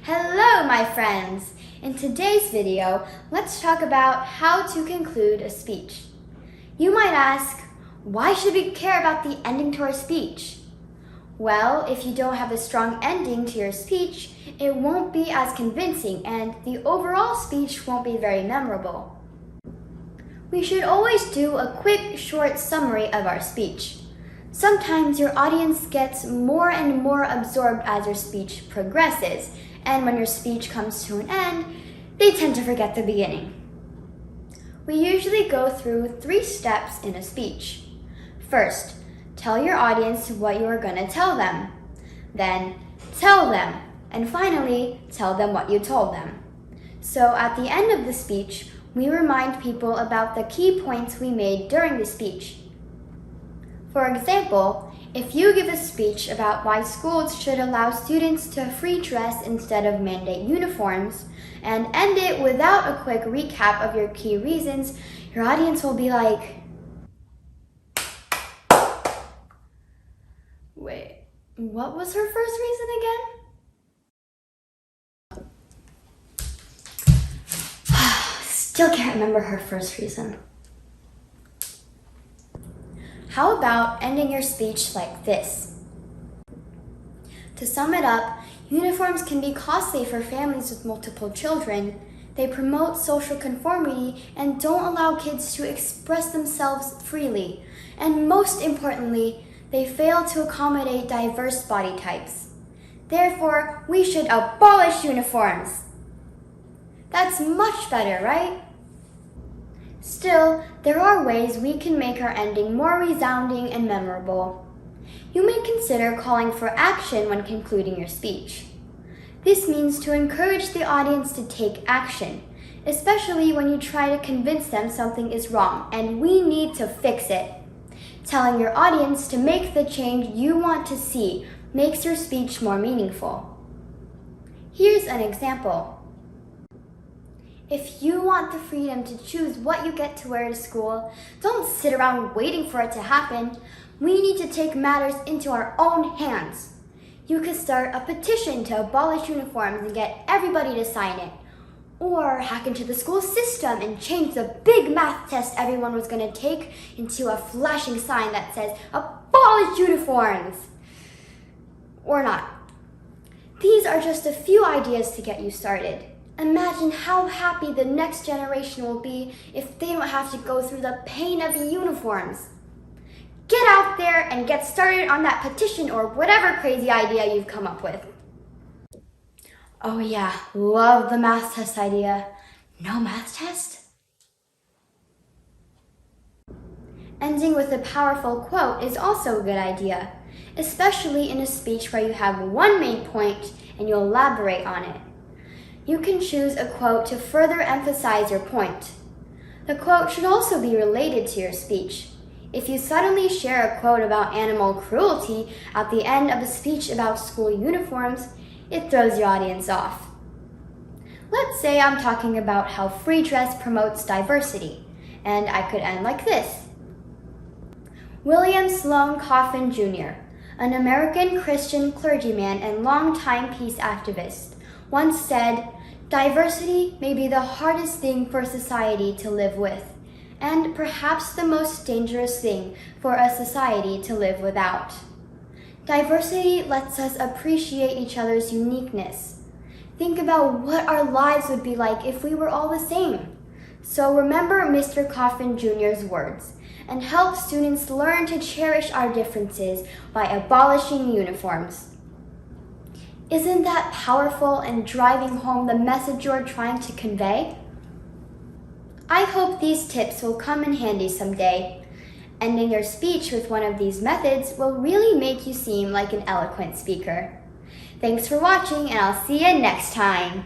Hello, my friends! In today's video, let's talk about how to conclude a speech. You might ask, why should we care about the ending to our speech? Well, if you don't have a strong ending to your speech, it won't be as convincing and the overall speech won't be very memorable. We should always do a quick, short summary of our speech. Sometimes your audience gets more and more absorbed as your speech progresses, and when your speech comes to an end, they tend to forget the beginning. We usually go through 3 steps in a speech. First, tell your audience what you are going to tell them. Then, tell them. And finally, tell them what you told them. So at the end of the speech, we remind people about the key points we made during the speech. For example, if you give a speech about why schools should allow students to free dress instead of mandate uniforms, and end it without a quick recap of your key reasons, your audience will be like, wait, what was her first reason again? Still can't remember her first reason. How about ending your speech like this? To sum it up, uniforms can be costly for families with multiple children. They promote social conformity and don't allow kids to express themselves freely. And most importantly, they fail to accommodate diverse body types. Therefore, we should abolish uniforms. That's much better, right? Still, there are ways we can make our ending more resounding and memorable. You may consider calling for action when concluding your speech. This means to encourage the audience to take action, especially when you try to convince them something is wrong and we need to fix it. Telling your audience to make the change you want to see makes your speech more meaningful. Here's an example. If you want the freedom to choose what you get to wear to school, don't sit around waiting for it to happen. We need to take matters into our own hands. You could start a petition to abolish uniforms and get everybody to sign it. Or hack into the school system and change the big math test everyone was going to take into a flashing sign that says, "Abolish uniforms!" Or not. These are just a few ideas to get you started. Imagine how happy the next generation will be if they don't have to go through the pain of uniforms. Get out there and get started on that petition or whatever crazy idea you've come up with. Oh yeah, love the math test idea. No math test? Ending with a powerful quote is also a good idea, especially in a speech where you have one main point and you elaborate on it. You can choose a quote to further emphasize your point. The quote should also be related to your speech. If you suddenly share a quote about animal cruelty at the end of a speech about school uniforms, it throws your audience off. Let's say I'm talking about how free dress promotes diversity, and I could end like this. William Sloane Coffin Jr., an American Christian clergyman and longtime peace activist, once said, "Diversity may be the hardest thing for society to live with, and perhaps the most dangerous thing for a society to live without. Diversity lets us appreciate each other's uniqueness. Think about what our lives would be like if we were all the same. So remember Mr. Coffin Jr.'s words and help students learn to cherish our differences by abolishing uniforms." Isn't that powerful and driving home the message you're trying to convey? I hope these tips will come in handy someday. Ending your speech with one of these methods will really make you seem like an eloquent speaker. Thanks for watching, and I'll see you next time.